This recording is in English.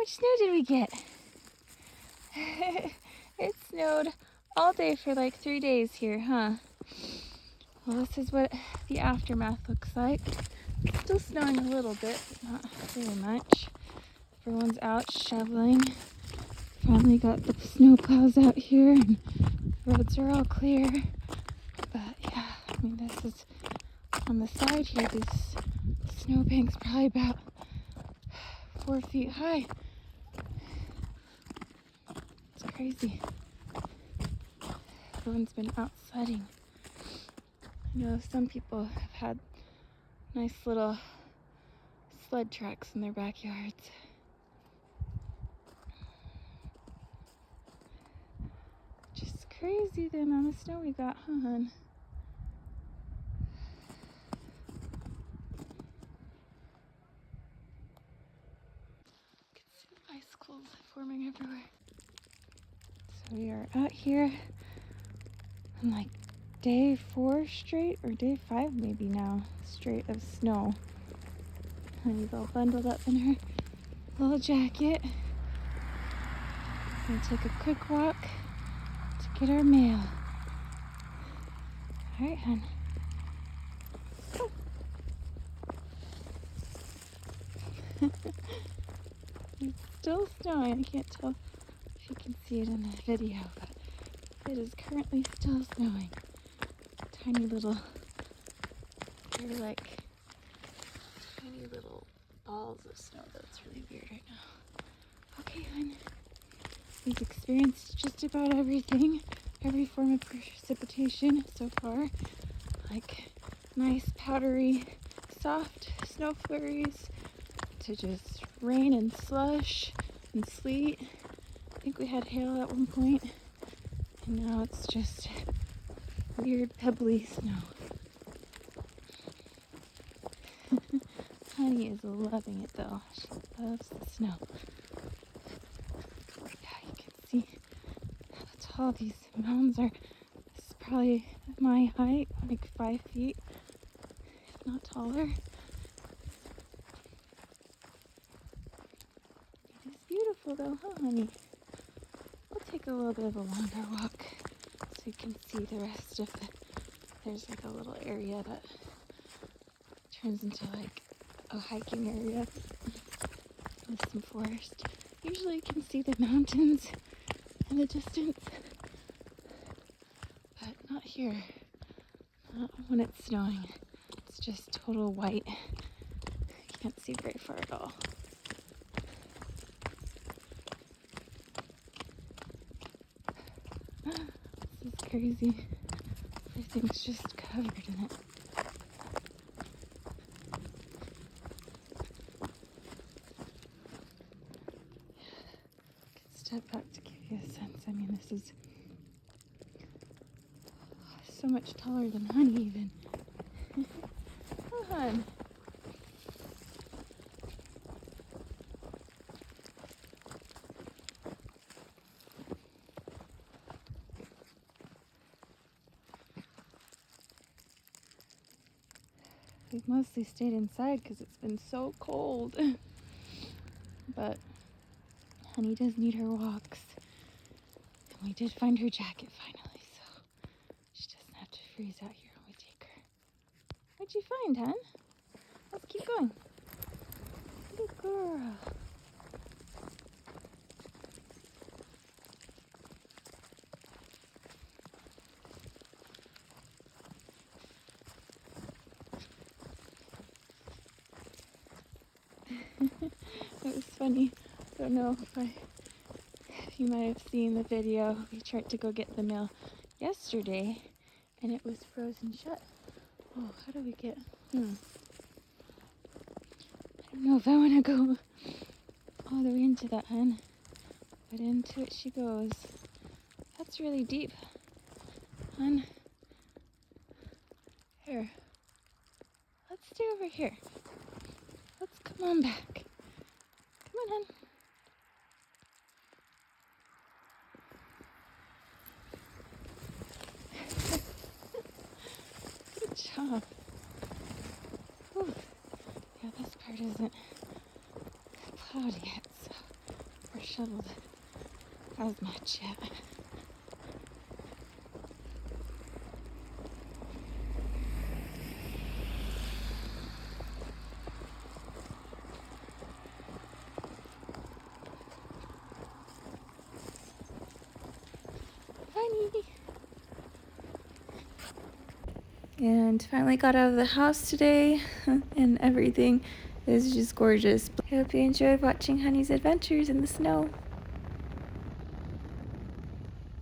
much snow did we get? It snowed all day for like 3 days here, huh? Well, this is what the aftermath looks like. It's still snowing a little bit, but not very much. Everyone's out shoveling. Finally got the snow plows out here and roads are all clear. But yeah, I mean, this is on the side here, these snowbanks probably about 4 feet high. It's crazy. Everyone's been out sledding. I know some people have had nice little sled tracks in their backyards. Just crazy the amount of snow we got, huh, hon? You can see icicles forming everywhere. So we are out here on like day 4 straight, or day 5 maybe now, straight of snow. Honey's all bundled up in her little jacket. We're gonna take a quick walk to get our mail. All right, hon. Go. It's still snowing. I can't tell if you can see it in the video, but it is currently still snowing. Tiny little, they're like tiny little balls of snow. That's really weird right now. Okay, hon. We've experienced just about everything, every form of precipitation so far. Like nice, powdery, soft snow flurries to just rain and slush and sleet. I think we had hail at one point, and now it's just weird, pebbly snow. Honey is loving it though. She loves the snow. Yeah, you can see how tall these mounds are. This is probably my height, like 5 feet, if not taller. It is beautiful though, huh, honey? We'll take a little bit of a longer walk so you can see the rest of the, there's like a little area that turns into like a hiking area with some forest. Usually you can see the mountains in the distance, but not here. Not when it's snowing. It's just total white. You can't see very far at all. This is crazy. Everything's just covered in it. Step back to give you a sense. I mean, this is so much taller than Honey even. Oh, hon. We've mostly stayed inside because it's been so cold. But Honey does need her walks. And we did find her jacket finally, so she doesn't have to freeze out here when we take her. What'd you find, hon? Let's keep going. Good girl. It was funny. I don't know if you might have seen the video. We tried to go get the mail yesterday and it was frozen shut. Oh, how do we get, I don't know if I want to go all the way into that, hun. But into it she goes. That's really deep, hun. Here. Let's stay over here. Let's come on back. Come on, hun. Good job. Whew. Yeah, this part isn't plowed yet, so or shoveled as much yet. Honey! And finally got out of the house today, and everything is just gorgeous. I hope you enjoyed watching Honey's adventures in the snow.